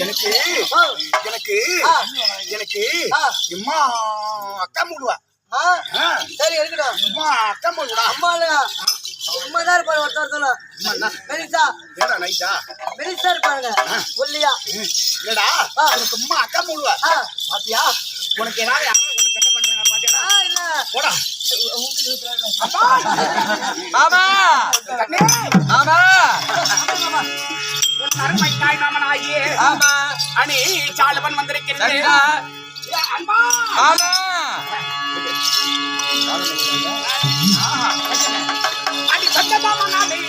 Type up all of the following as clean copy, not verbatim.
எனக்கு எனக்கு எனக்கு அம்மா அக்கா மூடுவா. சரி இருக்கட்டும். அம்மா அக்கா மூடுவா. அம்மா இல்லையா அம்மா தான் இருப்பாரு ஒருத்தர் பெரிசா ஏடா நைட்டா பெரிசா இருப்பாங்க ஒல்லியா. இல்லடா எனக்கு அம்மா அக்கா மூடுவா. பாத்தியா உனக்கு ஏதாவது யாரும் ஒண்ணு செட்ட பண்றாங்க பாத்தியாடா? இல்ல போடா மாமா மாமா அருமை தாய் மாமனாகியே ஆமா அணி சாலுவன் வந்திருக்கிறேன். அம்மா ஆமா அடி சொந்த மாமனாலே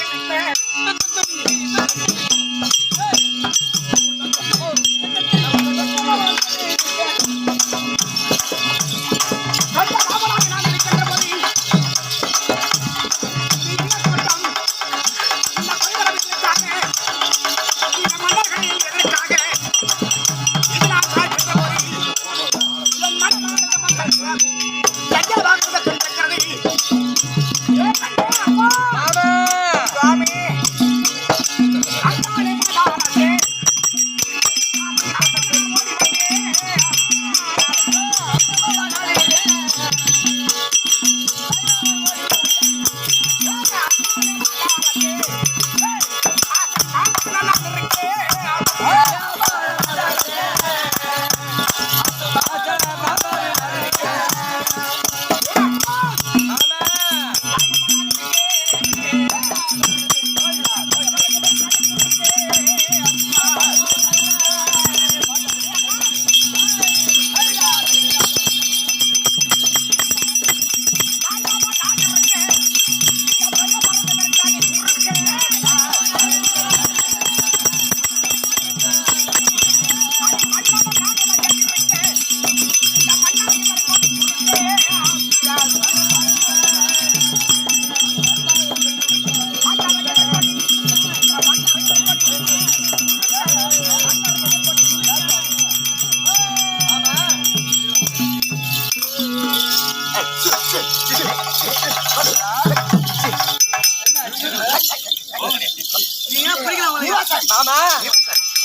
மாமா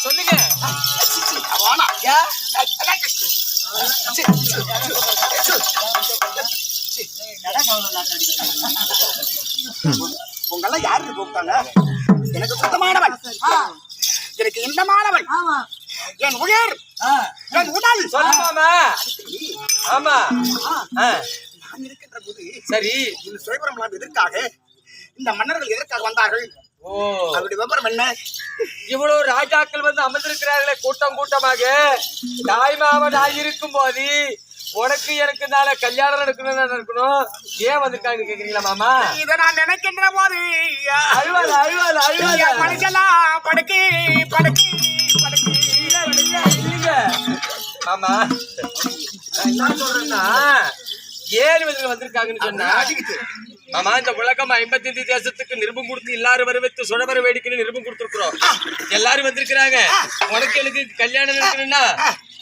சொல்லுங்க. உங்கெல்லாம் யாருக்கு கூப்பிட்டாங்க? எனக்கு சுத்தமானவன், எனக்கு இந்த மாணவன், என் உயர் என் உடல் சொல்லு மாமா. ஆமா நான் இருக்கின்ற போது சரி இந்த சுயபுரம் எதற்காக இந்த மன்னர்கள் எதற்காக வந்தார்கள்? ஓ அவருடைய விவரம் என்ன? இவ்வளவு ராஜாக்கள் வந்து அமர்ந்திருக்கிறார்களே கூட்டம் கூட்டமாக. தாய் மாமன் இருக்கும் போது உனக்கு எனக்கு தானே கல்யாணம் நடக்கணும். ஏன் வந்திருக்காங்க கேக்குறீங்களா மாமா? இதை நான் நினைக்கின்ற போது அழுவாத அழுவாத அழுவாத மனுஷெல்லாம் படுக்கி படுக்கி படுக்கி இல்லைங்க மாமா. நான் என்ன சொல்றேன்னா 7 விதத்துல வந்திருக்காங்கன்னு சொன்னா மாமா இந்த உலகம் 55 தேசத்துக்கு நிருபம் கொடுத்து எல்லாரும் வரவேற்று சுழவர வேடிக்கைன்னு நிருபம் கொடுத்துருக்குறோம். எல்லாரும் வந்திருக்கிறாங்க. உனக்கு எனக்கு கல்யாணம் இருக்கணும்னா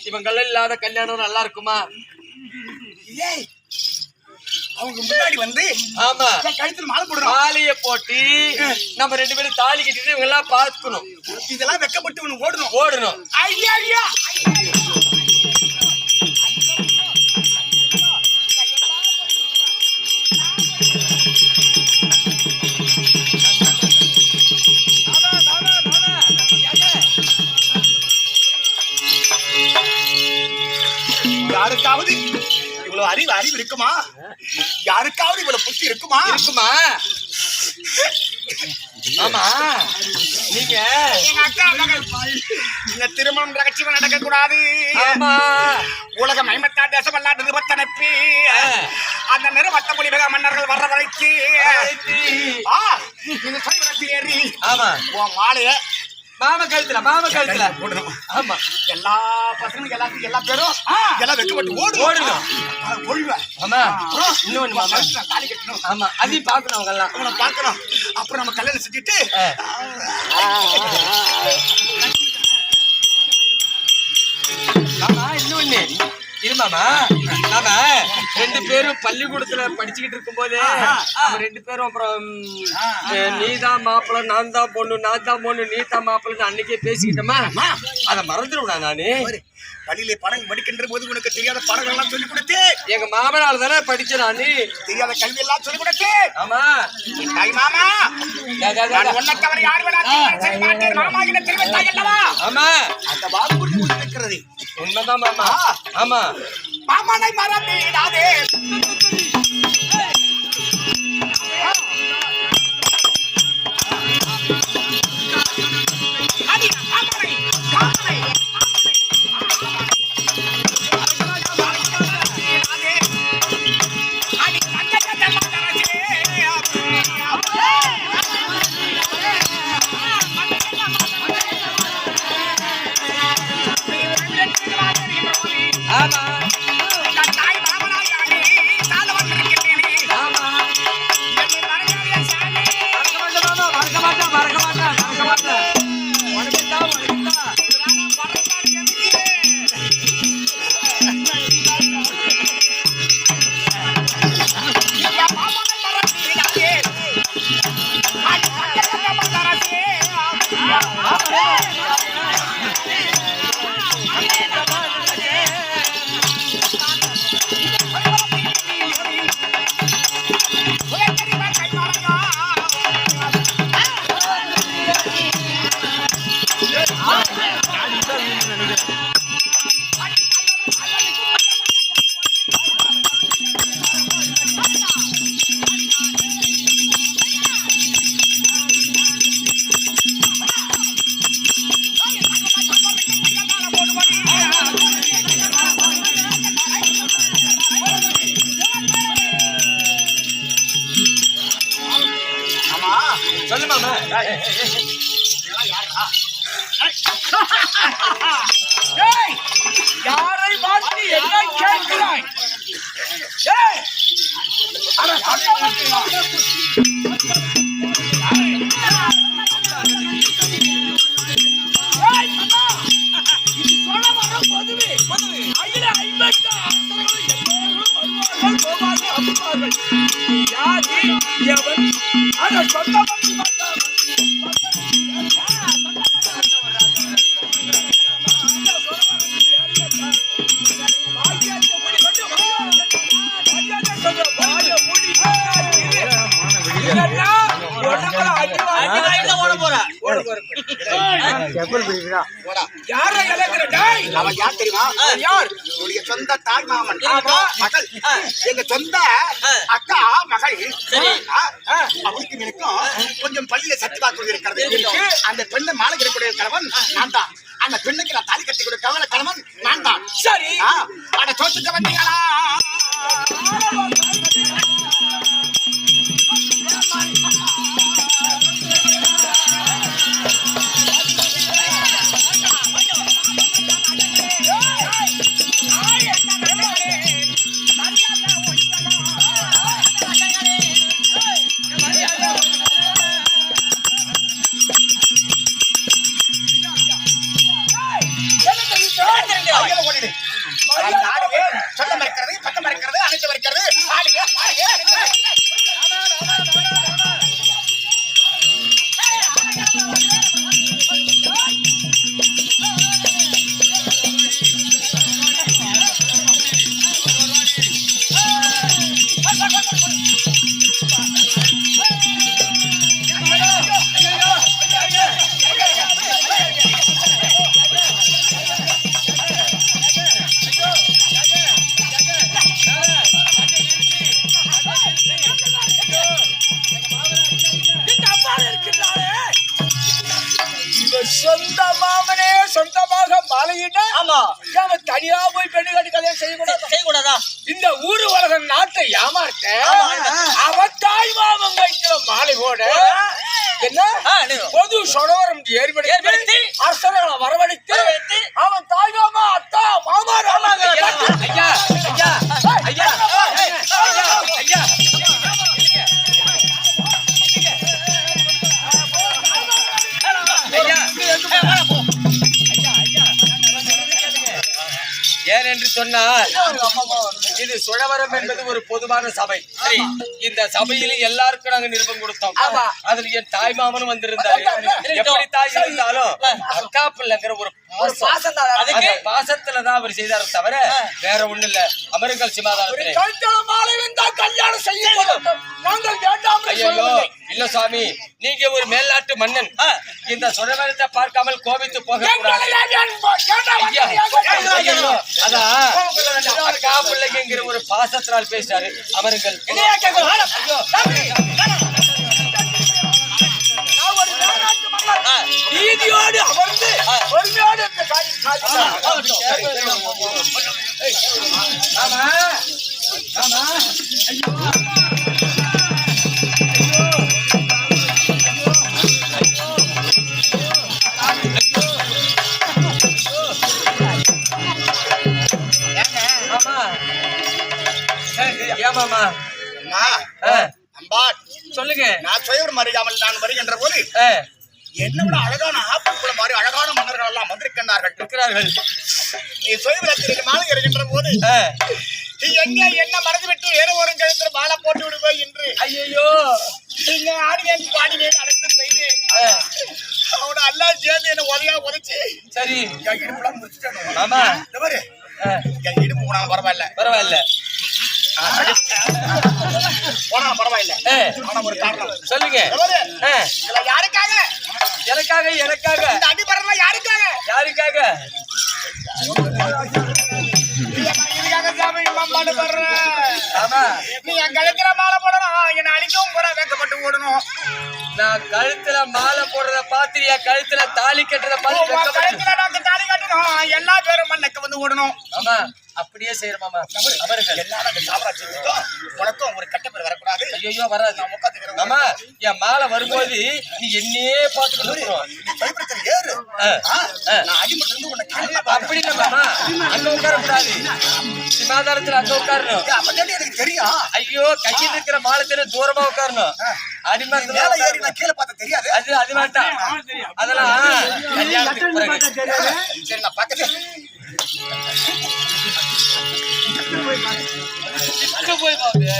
இவங்கெல்லாம் இல்லாத கல்யாணம் நல்லா இருக்குமா? அவங்க முன்னாடி வந்து ஆமா கழுத்துல மாலை போடுறோம். மாலையை போட்டு நம்ம 2 பேரும் தாலி கட்டிட்டு இவங்க எல்லாம் பார்க்கணும். இதெல்லாம் வெக்கப்பட்டு ஓடணும் ஓடணும். ஐயா ஐயா யாருக்காவது இவ்வளவு அறிவு இருக்குமா? யாருக்காவது இவ்வளவு புத்தி இருக்குமா? ஆமா நீங்க எங்க அக்கா மகள் இந்த திருமணம் ரகசியம் நடக்க கூடாது. ஆமா உலகம் 56 தேசம் எல்லாம் நிருபத்தனப்பி அந்த நிருபத்த மொழிபக மன்னர்கள் வர்ற வரைக்கு இந்த சைவரத்தில் ஏறி ஆமா உன் மாலைய மாமா கழுத்துல போடணும். ஆமா எல்லா பசங்களும் எல்லாத்துக்கும் எல்லா பேரும் எல்லாம் வெக்கப்பட்டு ஓடணும். ஒழுவேன். ஆமா இன்னொன்னு மாமா தாலி கட்டணும். ஆமா அதையும் பாக்கணும். அவங்க எல்லாம் அவனை பார்க்கணும். அப்புறம் நம்ம கல்யாணம் செஞ்சுட்டு ஆமா இன்னொன்னு இருமாமா நாம 2 பேரும் பள்ளிக்கூடத்துல படிச்சுக்கிட்டு இருக்கும் போதே நம்ம 2 பேரும் அப்புறம் நீதான் மாப்பிள்ள நான் தான் பொண்ணு நீ தான் மாப்பிள்ளன்னு அன்னைக்கே பேசிக்கிட்டோமா அதை மறந்துடுவா நானு பள்ளியிலே படம் படிக்கின்ற போது உனக்கு தெரியாத பாடங்கள் எல்லாம் சொல்லிக் கொடுத்து எங்க மாமனால தானே படிச்ச நானு தெரியாத கல்வி எல்லாம் சொல்லிக் கொடுத்து ஆமா தாய் மாமா நான் உன்னை தவிர யார் வேணாலும் சரி மாட்டேன் மாமா என்ன தெரிவித்தாய் அல்லவா ஆமா அந்த வாக்குறுதி இருக்கிறது உண்மைதான் மாமா ஆமா மாமனை மறந்திடாதே சொல்லு மாமா யாரை பார்த்து என்ன கேட்கிறாய் சொந்த தாய் மாமன் மகள் எங்க சொந்த அக்கா மகள் அவளுக்கு எனக்கும் கொஞ்சம் பள்ளியில சத்து வாக்கு இருக்கிறது அந்த பெண்ணை மாலை கிடைக்கூடிய கணவன் நான் தான் அந்த பெண்ணுக்கு நான் தாலி கட்டி கொடுக்க கணவன் நான் தான் சரி அட சொத்துக்க வந்தீங்களா சொந்தம் இருக்கிறது பக்கம் இருக்கிறது அனைத்து இருக்கிறது சொந்த மாமனே சொந்தமாக மாலையிட்ட ஆமா தனியா போய் பெண்ணு கட்டி கல்யாணம் செய்யக்கூடாதா இந்த ஊரு உலக நாட்டை ஏமாற்ற அவன் தாய் மாமன் வைக்கிற மாலை போட என்ன பொது சொடவரம் ஏற்படுத்தி அரசர்களை வரவழைத்து அவன் தாய் மாமா அத்தா மாமா ஐயா ஐயா ஐயா ஐயா ஏன் என்று சொன்னால் இது சுழவரம் என்பது ஒரு பொதுவான சபை. இந்த சபையில எல்லாருக்கும் நாங்க நிருபம் கொடுத்தோம். அதுல என் தாய் மாமனும் வந்திருந்தாரு. எப்படி தாய் இருந்தாலும் அக்கா பிள்ளைங்கிற ஒரு பாசத்துலதான் அவர் செய்தார தவிர வேற ஒண்ணு இல்ல. அமருங்கள் சிமாதானத்திலே. ஐயோ இல்ல சுவாமி, நீங்க ஒரு மேல்நாட்டு மன்னன். இந்த சுழவரத்தை பார்க்காமல் கோபித்து போக கூடாது. அதான் அக்கா பிள்ளைங்கிற ஒரு பாசத்தினால் பேசிட்டாரு. அமருங்கள். நீதியோடு அமர்ந்து பொறுமையோடு ஏமாமா சொல்லுங்க. நான் சுயவரம் அறியாமல் நான் வருகின்ற போது என்னோட அழகான ஆப்பிள் மாதிரி அழகான மன்னர்கள் எல்லாம் வந்திருக்கிறார்கள். நீ சுயவரத்தில் மாலை எறிகின்ற போது எங்க என்ன மறந்து விட்டு வேற ஒரு கழுத்துல மாலை போட்டு விடுவோம் என்று ஐயோ நீங்க ஆடிவேன் பாடிவேன் அழைத்து செய்து அவனை அல்லா சேர்ந்து என்ன உதவியா உதச்சு சரி என் இடுப்புலாம் முடிச்சுட்டேன். ஆமா இந்த மாதிரி என் இடுப்பு போனாலும் பரவாயில்ல போனாலும் பரவாயில்ல. ஆனா ஒரு காரணம் சொல்லுங்க. யாருக்காக? எனக்காக இந்த அடிபடலாம் யாருக்காக? இதுக்காக சாமி மாமாடு படுறேன். ஆமா நீ என் கழுத்துல மாலை போடணும், என்னை அடிக்கவும் கூட வைக்கப்பட்டு ஓடணும். நான் கழுத்துல மாலை போடுறத பாத்திரியா, கழுத்துல தாலி கட்டுறத பாத்து கழுத்துல நாங்க தாலி கட்டணும், எல்லா பேரும் மண்ணுக்கு வந்து ஓடணும். ஆமா அப்படியே செய்யற மாமா. அவர்கள் எல்லாரும் அந்த சாம்ராஜ்யத்துக்கும் உனக்கும் ஒரு கட்ட பேர் வரக்கூடாது. ஐயோ வராது மாமா. என் மாலை வரும்போது நீ என்னையே பாத்துக்கணும். ஏறு நான் அடிமட்டு இருந்து உன்னை அப்படி இல்ல மாமா, அங்க உட்கார கூடாது. சிமாதானத்துல அங்க உட்காரணும். எனக்கு தெரியும். ஐயோ கையில் இருக்கிற மாலத்தில தூரமா உட்காரணும். அடிமரத்துல ஏறி நான் கீழே பார்த்த தெரியாது. அது வேண்டாம். அதெல்லாம் கல்யாணத்துக்கு பிறகு. சரி நான் பார்க்கறேன். போய் பாப்பே.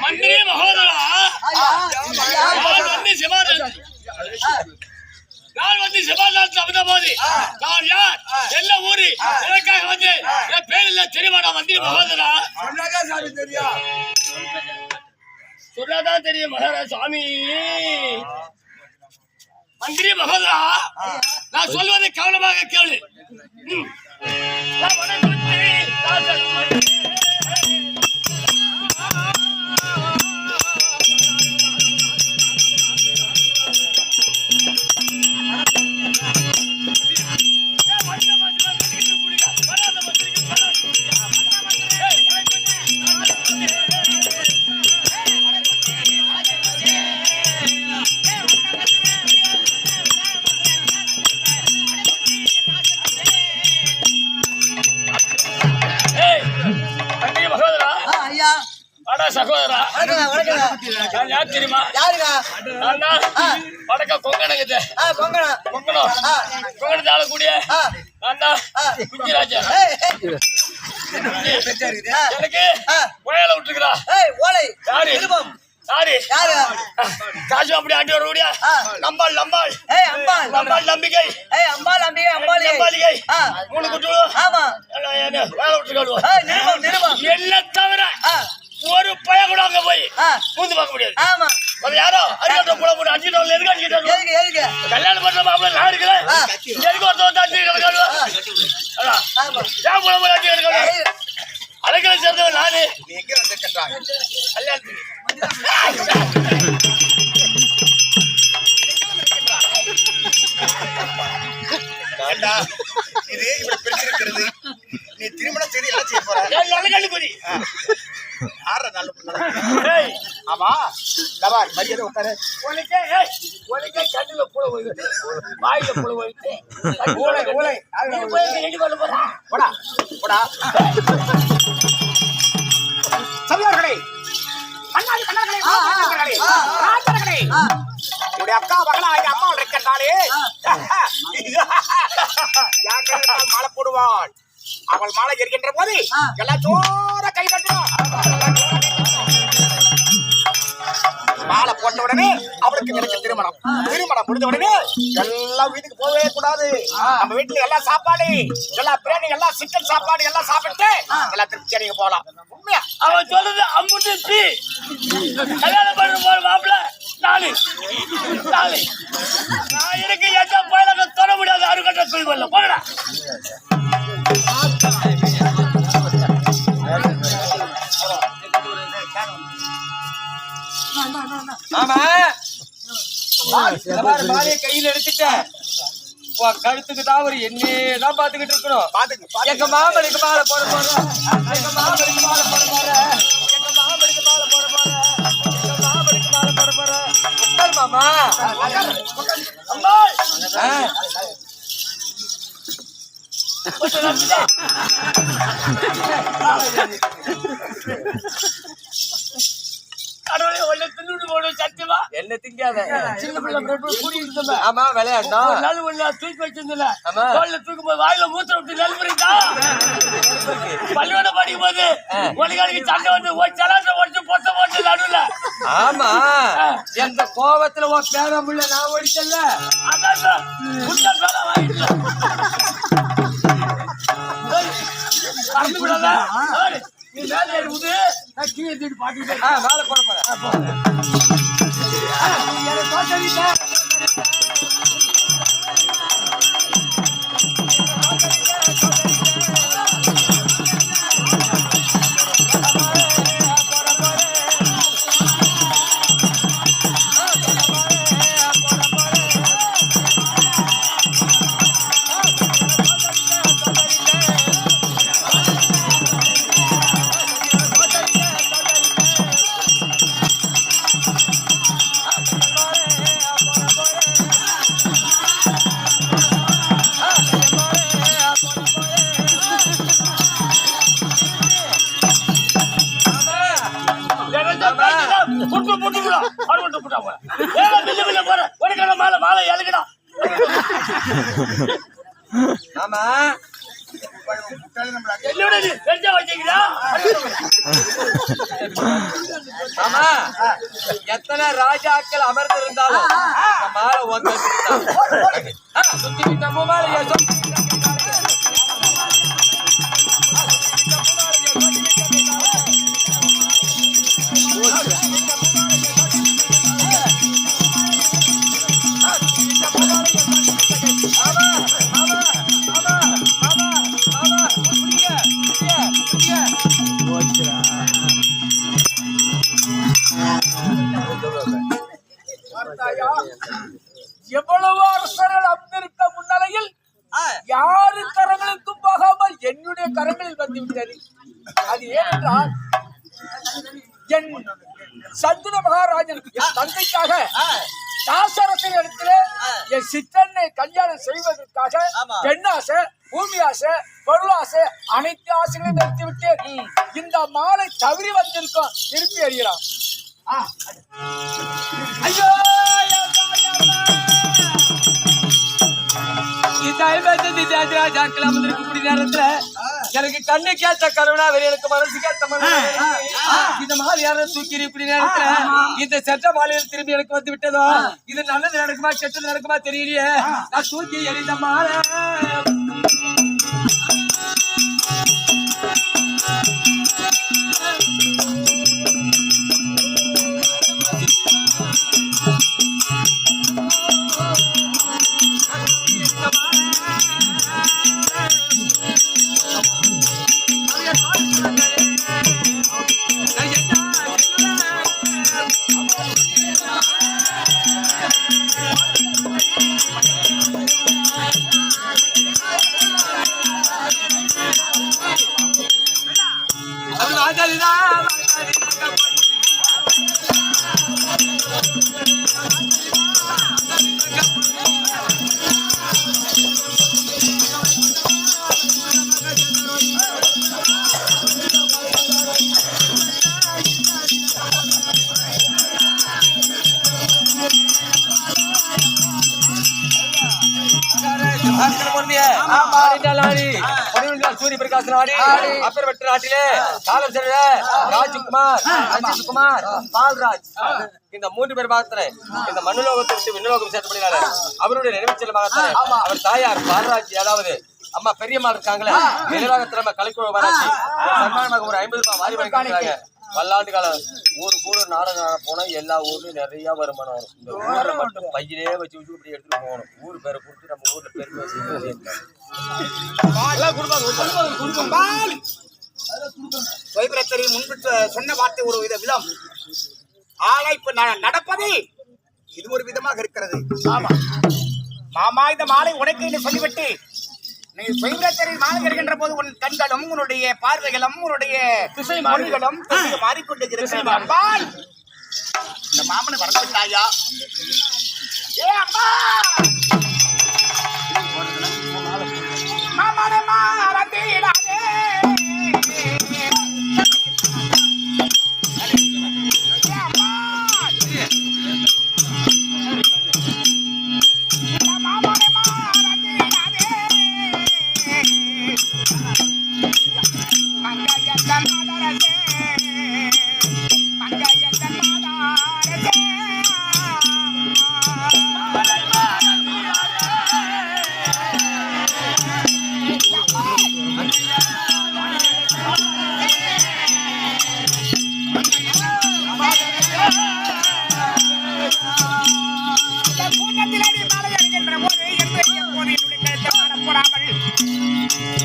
மந்திரி மகோதரா, நான் வந்து சிவாதாரத்தில் வந்த போது நான் யார், என்ன ஊரு, எனக்காக வந்து என் பேர் இல்ல தெரியுமாடா மந்திரி மகோதரா? சொன்னாதான் தெரியும் மகாராஜ் சுவாமி. மந்திரி மகோதரா, நான் சொல்வதை கவனமாக கேளு. சகோதரா, நான் யார் தெரியுமா? வடக்க கொங்கணங்க கொங்கணத்தை ஆளக்கூடிய குஞ்சிராஜா. எனக்கு உயல விட்டுருக்கிறா. யாரு காசு அப்படி ஆட்டி வர முடியா? நம்பாள் நம்பிக்கை நம்பாளிகை 3 குட்டிகளும் வேலை விட்டுருக்காங்க. என்ன தவிர ஒரு பய கூட அங்க போய் பூந்து பார்க்க முடியாது. அது யாரோ அடிக்கட்ட புள்ள போட்டு அடிச்சிட்டவங்க எதுக்கு அடிச்சிட்டாங்க எதுக்கு எதுக்கு கல்யாணம் பண்ண மாப்பிள்ள நான் இருக்கல எதுக்கு ஒருத்தவங்க அடிச்சு கிடக்காரு ஆமா ஏன் புள்ள போட்டு அடிச்சு கிடக்காரு அழைக்கல சேர்ந்தவன் நானு நீ எங்க வந்திருக்கின்றாய் கல்யாணத்துக்கு ஏண்டா, இது இப்படி பிரிச்சிருக்கிறது நீ திருமணம் செய்து என்ன செய்ய போற நல்ல கல்லுக்குடி ஆற நல்ல ஆமா தவார் மரியாதை உட்காரு உனக்கே கண்ணுல புல போயிட்டு வாயில புல போயிட்டு ஊளை ஊளை நீ போய் ரெடி பண்ண போறா போடா போடா சபையார்களே அண்ணாடி கண்ணார்களே ராஜர்களே உடைய அக்கா மகளாக அம்மா இருக்கின்றாளே என் கையில் மாலை போடுவாள் அவள் மாலை எரிக்கின்ற போது எல்லாம் ஜோர கை தட்டுவான் மாலை போட்ட உடனே அவளுக்கு எனக்கு திருமணம் முடிந்த உடனே எல்லாம் வீட்டுக்கு போகவே கூடாது நம்ம வீட்டுல எல்லாம் சாப்பாடு எல்லாம் பிரியாணி எல்லாம் சிக்கன் சாப்பாடு எல்லாம் சாப்பிட்டு எல்லாம் திருப்தி நீங்க போகலாம் உண்மையா அவன் சொல்றது அம்முட்டு பி கல்யாணம் பண்ண போற மாப்பிள்ள நாலு நான் இருக்கு எந்த பயிலக தொட முடியாது அருகட்ட குழிவல்ல போடா ஆமா மாலையை கையில எடுத்துட்டேன் கழுத்துக்கு தான் ஒரு எண்ணெய்தான் பாத்துக்கிட்டு இருக்கணும் எங்க மாமனுக்கு மாலை போட போறேன் எங்க மாமனுக்கு மாலை போட போறேன் எங்க மாமனுக்கு மாலை போட போறேன் எங்க மாமனுக்கு மாலை போட போறேன் உட்கார் மாமா அம்மா கடவுளே ஒண்ணு தின்னு போடு சத்தியமா என்ன திங்காத சின்ன பிள்ளை கூட்டிட்டு இருந்தோம் ஆமா விளையாண்டோம் ஒரு நாள் ஒண்ணு தூக்கி வச்சிருந்தல ஆமா. தோல்ல தூக்கும் போது வாயில மூத்திர விட்டு நெல்புரிந்தா பள்ளியோட படிக்கும் போது ஒலிகாலிக்கு சண்டை வந்து ஒரு சலாட்ட உடச்சு பொத்த போட்டு நடுவுல ஆமா எந்த கோவத்துல உன் பேரமுள்ள நான் ஓடிச்சல்ல அதான் முட்டை பேர வாங்கிட்டு கறந்து விடாத நீ மேலே ஏறி விடு நான் கீழே தூக்கி பாட்டுக்கிட்டே மேல போட போறேன் ஆமா என்னோட தெரிஞ்சா வச்சீங்களா ஆமா எத்தனை ராஜாக்கள் அமர்ந்திருந்தாலும் இந்த மாலை ஒன்று சுத்தி நம்ம மாலையை எவ்வளவு அரசர்கள் அமர்ந்திருக்க முன்னிலையில் யாரு கரங்களுக்கும் போகாமல் என்னுடைய கரங்களில் வந்துவிட்டது. அது ஏனென்றால் என் சந்துர மகாராஜன் என் தந்தைக்காக தாசரத்தின் இடத்துல என் சித்தனை கல்யாணம் செய்வதற்காக பெண்ணாசை, பூமி ஆசை, பொருளாசை அனைத்து ஆசைகளையும் நிறுத்திவிட்டு இந்த மாலை தவறி வந்திருக்கோம். திருப்பி அறியலாம். ஐயோ நேரத்துல எனக்கு கண்ணு கேட்ட கருணா எனக்கு மனசு கேட்ட இந்த மாதிரி யாரும் தூக்கி இப்படி நேரத்துல இந்த செட்ட மாலையில் திரும்பி எனக்கு வந்து விட்டதோ இது நல்லது நடக்குமா கெட்டது நடக்குமா தெரியலையே நான் தூக்கி எறிந்த மாலை சூரிய பிரகாஷ் நாடி அப்பேற்பட்ட நாட்டிலே காலம் சென்ற ராஜ்குமார், அஜித்குமார், பால்ராஜ் இந்த 3 பேர் பார்த்தன இந்த மண்ணுலோகத்தை விட்டு விண்ணுலோகம் சேர்த்தபடினால அவருடைய நினைவு செல்லமாக அவர் தாயார் பால்ராஜ், அதாவது அம்மா பெரியம்மா இருக்காங்களே நிர்வாகத்தில் நம்ம கலைக்குழு வராச்சு சன்மானமாக ஒரு 50 ரூபாய் வாரி வாங்கிக்கிறாங்க. பல்லாண்டு காலம் ஊரு கூட நாடகம் போனா எல்லா ஊர்லயும் நிறைய வருமானம் வரும். இந்த ஊர்ல மட்டும் பையிலே வச்சு இப்படி எடுத்துட்டு போகணும். ஊர் பேரை கொடுத்து நம்ம ஊர்ல பேர் வைபரத்தரி முன்பு சொன்ன வார்த்தை ஒரு வித விதம். ஆனா இப்ப நடப்பது இது ஒரு விதமாக இருக்கிறது. ஆமா மாமா, இந்த மாலை உனக்கு என்று சொல்லிவிட்டு நீ வைபரத்தரில் மாலை இருக்கின்ற போது உன் கண்களும் உன்னுடைய பார்வைகளும் உன்னுடைய திசை மொழிகளும் மாறிக்கொண்டிருக்கிறாய். இந்த மாமனை வரவிட்டாயா? ஏ அம்மா, மாமனை மறந்திடாதே.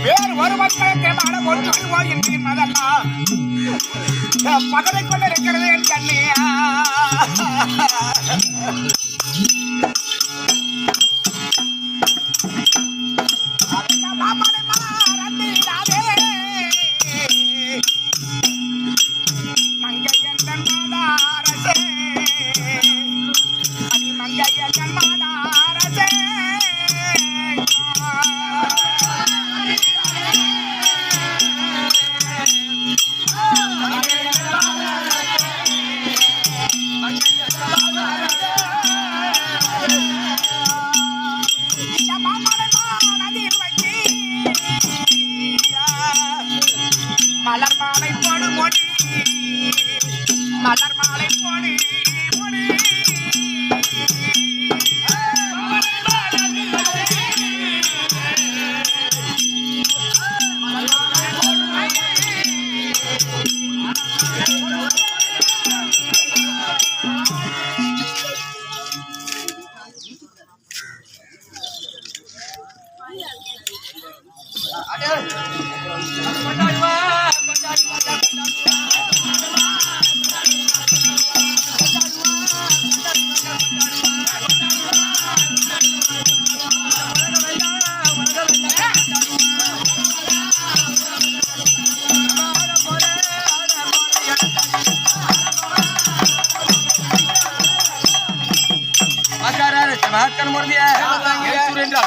வேறு ஒருவன் பகலை கொண்டிருக்கிறது என் கண்ணியா. மங்கையன் மாதாரசே, அடி மங்கையன் மாதாரசே. மலர் மாலை போடு மொழி, மலர் மாலை போடு மொழி.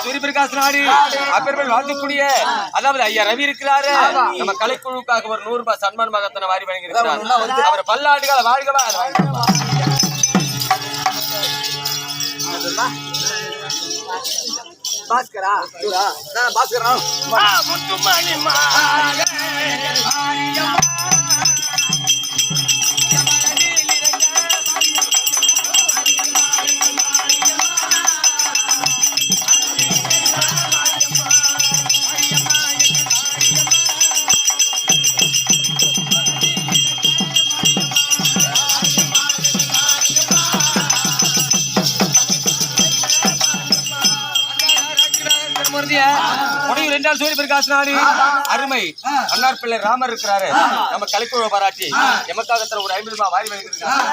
சூரிய பிரகாஷ் நாடி அப்பேற்பட்ட வாழ்க்கக்கூடிய அதாவது ஐயா ரவி இருக்கிறாரு. நம்ம கலைக்குழுக்காக ஒரு 100 ரூபாய் சன்மான் மகத்தனை வாரி வழங்கியிருக்கிறார். அவர் பல்லாண்டுகால வாழ்கவா. பாஸ்கரா பாஸ்கரா முத்துமணி சூரிய பிரகாஷ் நாடி அருமை அன்னார் பிள்ளை ராமர் இருக்கிறாரு. நம்ம கலைக்குழு பாராட்டி எமக்காக ஒரு 50 ரூபாய் வாரி வாங்கியிருக்காங்க.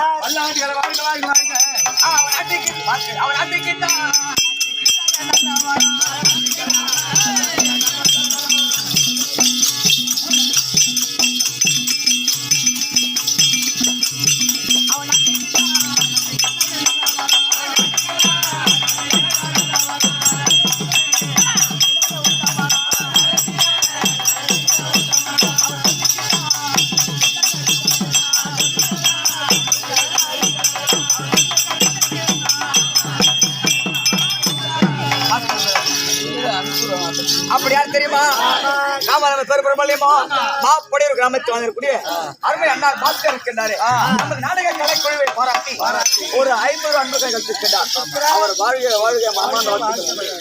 நம்ம பெரும்பலியமோ மாப்படையூர் கிராமத்தில் வந்திருக்கூடிய அருமை அண்ணா பாஸ்கர் இருக்கின்றாரு. நமது நாடக கலைக்குழுவை பாராட்டி ஒரு 500 அன்புகள் கழித்திருக்கின்றார். அவர் வாழ்க வாழ்க மாமான் வாழ்த்துக்கள்.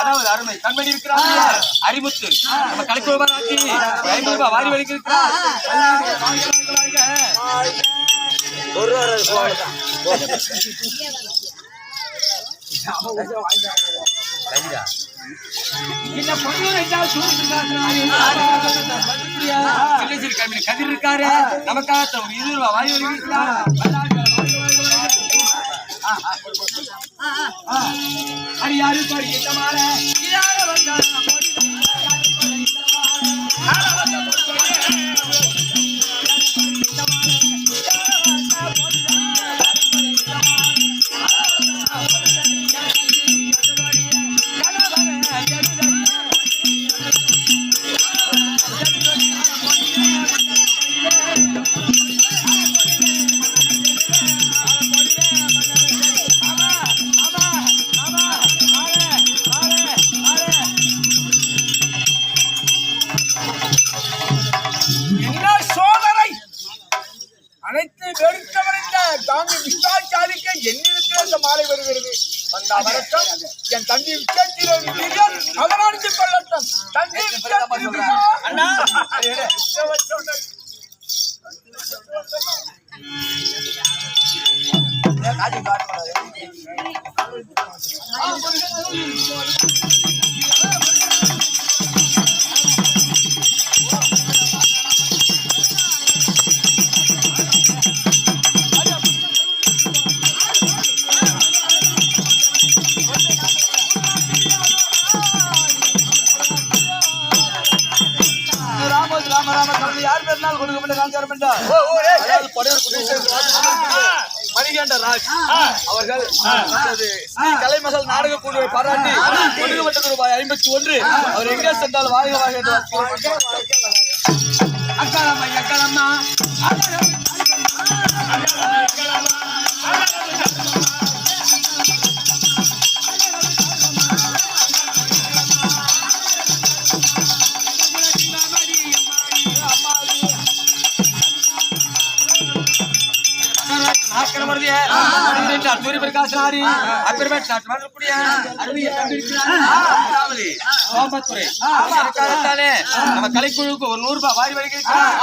அதாவது அருமை கண்மணி இருக்கிறார் அறிமுத்து நம்ம கலைக்குழு பாராட்டி 500 ரூபாய் வாரி வழங்கியிருக்கிறார். கதிர் இருக்காரு நமக்காக ஒரு 20 ரூபாய் வாரி வழங்கியிருக்கிறார். அரியாரு படித்தமால யார வந்தாரா அனைத்து வெறுத்தவரைந்த தாங்கி விசாச்சாரிக்க என்னிடத்தில் இந்த மாலை வருகிறது. அந்த வரட்டும் என் தந்தை விசாரிக்கிறோம் அவராணித்துக் கொள்ளட்டும். தந்தை யார் பேர்னாலும் கொடுக்கப்பட்ட மணிகண்ட அவர்கள் கலைமகள் நாடக குழுவை பாராட்டி கொடுக்கப்பட்ட ரூபாய் 51 அவர் எங்கே சென்றால் வாழ்க வாழ்க என்று அக்காலம்மா அக்காலம்மா நம்ம கலைக்குழுக்கு ஒரு 100 ரூபாய் வாரி வருகிறார்.